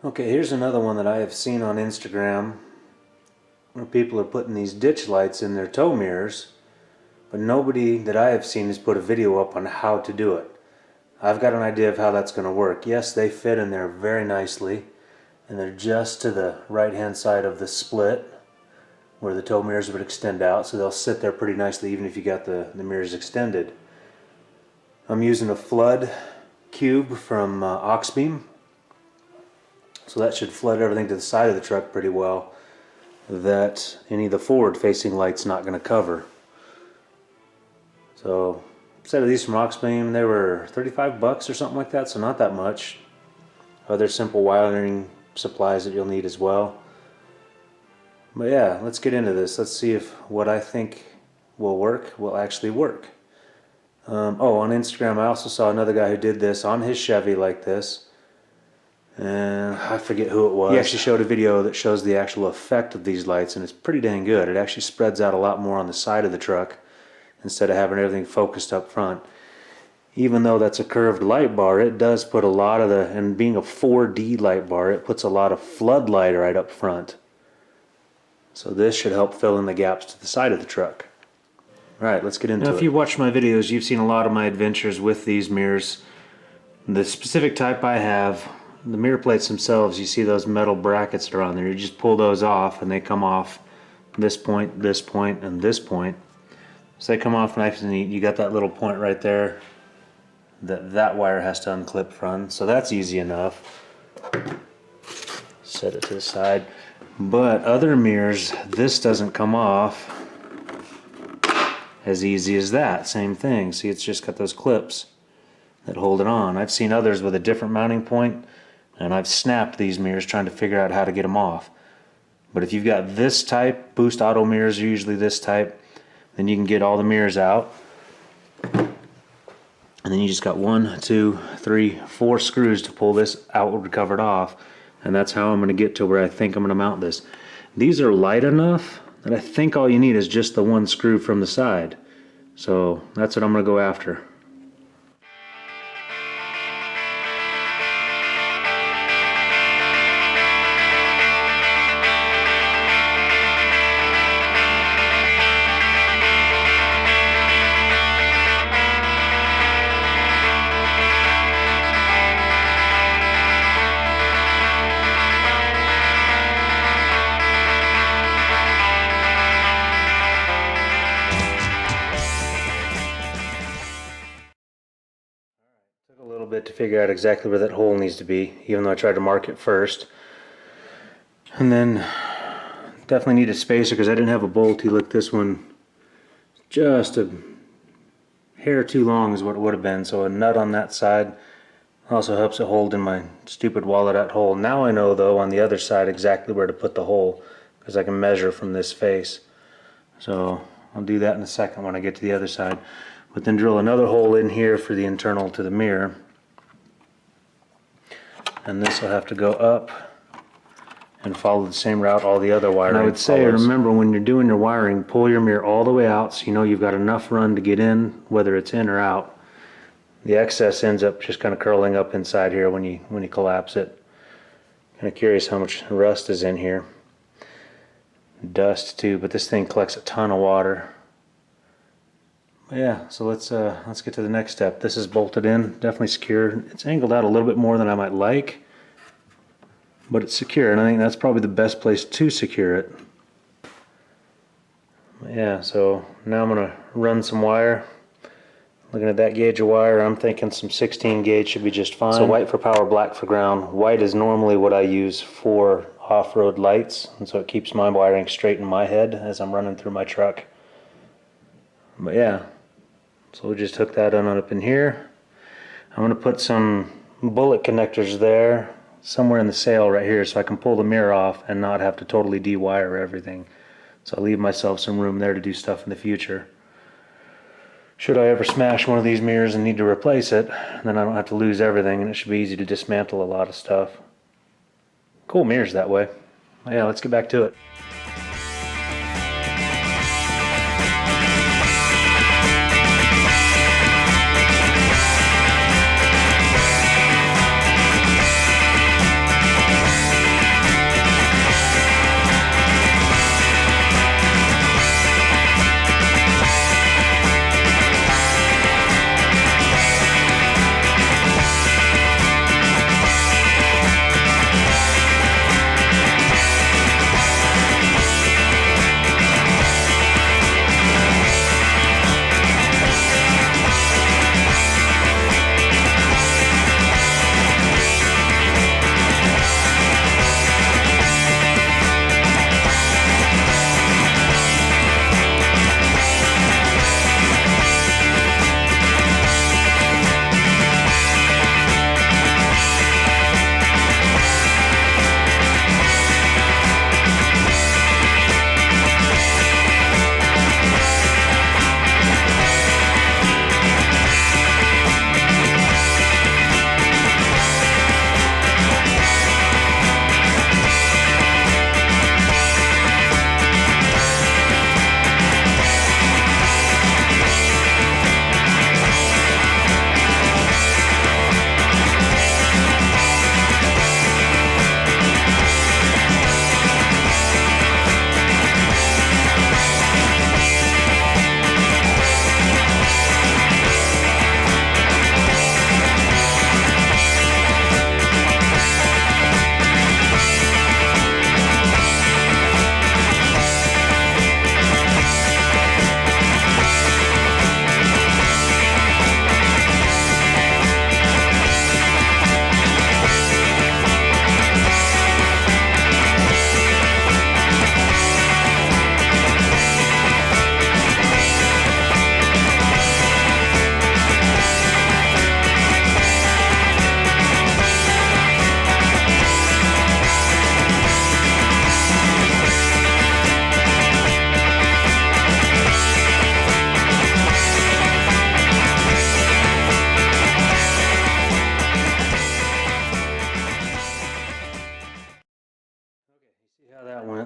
Okay, here's another one that I have seen on Instagram where people are putting these ditch lights in their tow mirrors, but nobody that I have seen has put a video up on how to do it. I've got an idea of how that's going to work. Yes, they fit in there very nicely, and they're just to the right hand side of the split where the tow mirrors would extend out, so they'll sit there pretty nicely even if you got the mirrors extended. I'm using a flood cube from Oxbeam, so that should flood everything to the side of the truck pretty well that any of the forward facing light's not going to cover. So a set of these from Oxbeam, they were 35 bucks or something like that, so not that much. Other simple wiring supplies that you'll need as well. But yeah, let's get into this. Let's see if what I think will work will actually work. Oh, on Instagram I also saw another guy who did this on his Chevy like this, and I forget who it was. He actually showed a video that shows the actual effect of these lights, and it's pretty dang good. It actually spreads out a lot more on the side of the truck instead of having everything focused up front. Even though that's a curved light bar, it does put a lot of the, and being a 4D light bar, it puts a lot of floodlight right up front. So this should help fill in the gaps to the side of the truck. Alright, let's get into it. Now, if you've watched my videos, you've seen a lot of my adventures with these mirrors. The specific type I have, the mirror plates themselves, you see those metal brackets that are on there. You just pull those off and they come off this point, and this point. So they come off nice and neat. You got that little point right there that wire has to unclip from. So that's easy enough. Set it to the side. But other mirrors, this doesn't come off as easy as that. Same thing. See, it's just got those clips that hold it on. I've seen others with a different mounting point, and I've snapped these mirrors trying to figure out how to get them off. But if you've got this type, Boost Auto mirrors are usually this type, then you can get all the mirrors out. And then you just got 1, 2, 3, 4 screws to pull this outward covered off. And that's how I'm going to get to where I think I'm going to mount this. These are light enough that I think all you need is just the one screw from the side. So that's what I'm going to go after. A little bit to figure out exactly where that hole needs to be, even though I tried to mark it first. And then definitely need a spacer because I didn't have a bolty. Look, this one just a hair too long is what it would have been, so a nut on that side also helps it hold in my stupid wallet hole. Now I know though on the other side exactly where to put the hole because I can measure from this face. So I'll do that in a second when I get to the other side. But then drill another hole in here for the internal to the mirror. And this will have to go up and follow the same route all the other wiring. And I would say, remember when you're doing your wiring, pull your mirror all the way out so you know you've got enough run to get in, whether it's in or out. The excess ends up just kind of curling up inside here when you collapse it. Kind of curious how much rust is in here. Dust too, but this thing collects a ton of water. Yeah, so let's get to the next step. This is bolted in, definitely secure. It's angled out a little bit more than I might like, but it's secure, and I think that's probably the best place to secure it. Yeah, so now I'm going to run some wire. Looking at that gauge of wire, I'm thinking some 16 gauge should be just fine. So white for power, black for ground. White is normally what I use for off-road lights, and so it keeps my wiring straight in my head as I'm running through my truck. But yeah, so we'll just hook that on up in here. I'm going to put some bullet connectors there, somewhere in the sail right here, so I can pull the mirror off and not have to totally de-wire everything. So I'll leave myself some room there to do stuff in the future. Should I ever smash one of these mirrors and need to replace it, then I don't have to lose everything, and it should be easy to dismantle a lot of stuff. Cool mirrors that way. Yeah, let's get back to it.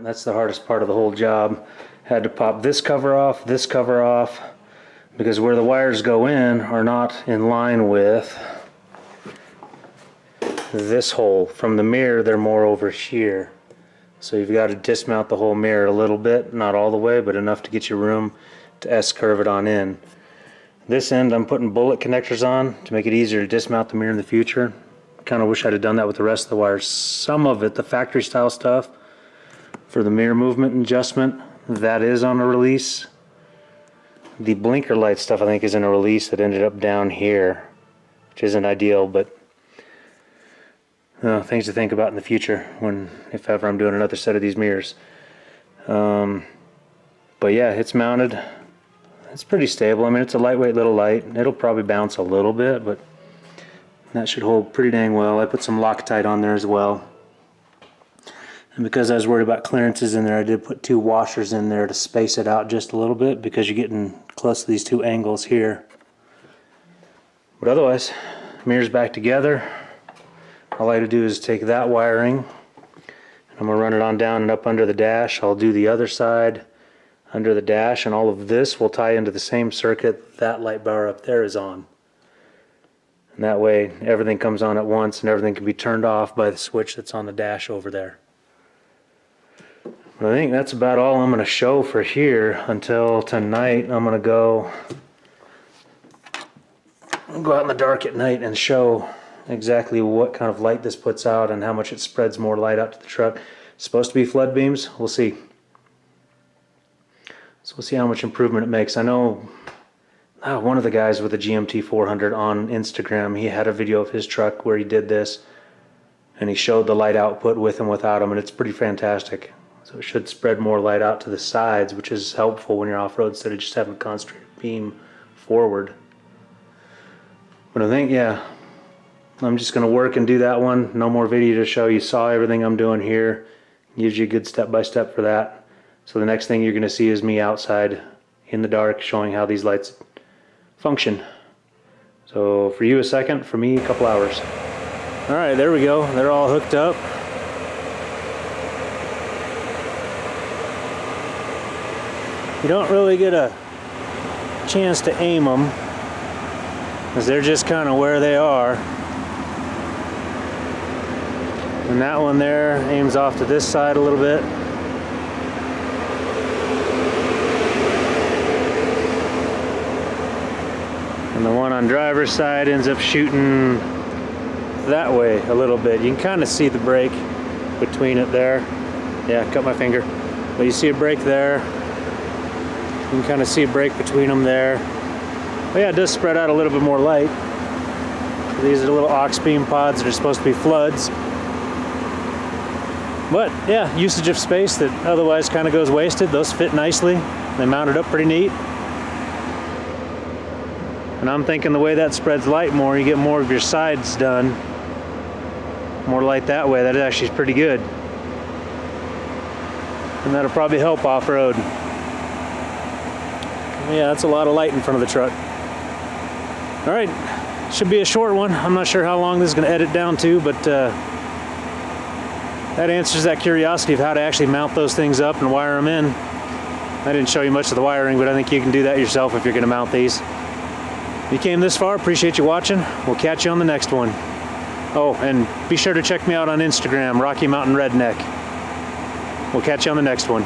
That's the hardest part of the whole job. Had to pop this cover off, because where the wires go in are not in line with this hole. From the mirror, they're more over here. So you've got to dismount the whole mirror a little bit, not all the way, but enough to get you room to S-curve it on in. This end I'm putting bullet connectors on to make it easier to dismount the mirror in the future. Kind of wish I'd have done that with the rest of the wires. Some of it, the factory style stuff for the mirror movement adjustment, that is on a release. The blinker light stuff I think is in a release that ended up down here, which isn't ideal, but things to think about in the future if ever I'm doing another set of these mirrors. But yeah, it's mounted. It's pretty stable. I mean, it's a lightweight little light. It'll probably bounce a little bit, but that should hold pretty dang well. I put some Loctite on there as well. And because I was worried about clearances in there, I did put 2 washers in there to space it out just a little bit, because you're getting close to these 2 angles here. But otherwise, mirror's back together. All I have to do is take that wiring. I'm going to run it on down and up under the dash. I'll do the other side under the dash, and all of this will tie into the same circuit that light bar up there is on. And that way everything comes on at once and everything can be turned off by the switch that's on the dash over there. But I think that's about all I'm going to show for here until tonight. I'm going to go out in the dark at night and show exactly what kind of light this puts out and how much it spreads more light out to the truck. It's supposed to be flood beams. We'll see. So we'll see how much improvement it makes. I know one of the guys with the GMT 400 on Instagram, he had a video of his truck where he did this, and he showed the light output with and without them, and it's pretty fantastic. So it should spread more light out to the sides, which is helpful when you're off-road instead of just having a concentrated beam forward. But I think, yeah, I'm just going to work and do that one. No more video to show. You saw everything I'm doing here. Gives you a good step-by-step for that. So the next thing you're going to see is me outside in the dark showing how these lights function. So for you a second, for me a couple hours. Alright, there we go. They're all hooked up. You don't really get a chance to aim them, because they're just kind of where they are. And that one there aims off to this side a little bit. And the one on driver's side ends up shooting that way a little bit. You can kind of see the break between it there. Yeah, cut my finger. But you see a break there. You can kind of see a break between them there. But yeah, it does spread out a little bit more light. These are the little aux beam pods that are supposed to be floods. But yeah, usage of space that otherwise kind of goes wasted. Those fit nicely. They mounted up pretty neat. And I'm thinking the way that spreads light more, you get more of your sides done. More light that way. That actually is pretty good. And that'll probably help off-road. Yeah, that's a lot of light in front of the truck. Alright, should be a short one. I'm not sure how long this is going to edit down to, but that answers that curiosity of how to actually mount those things up and wire them in. I didn't show you much of the wiring, but I think you can do that yourself if you're going to mount these. If you came this far, appreciate you watching. We'll catch you on the next one. Oh, and be sure to check me out on Instagram, Rocky Mountain Redneck. We'll catch you on the next one.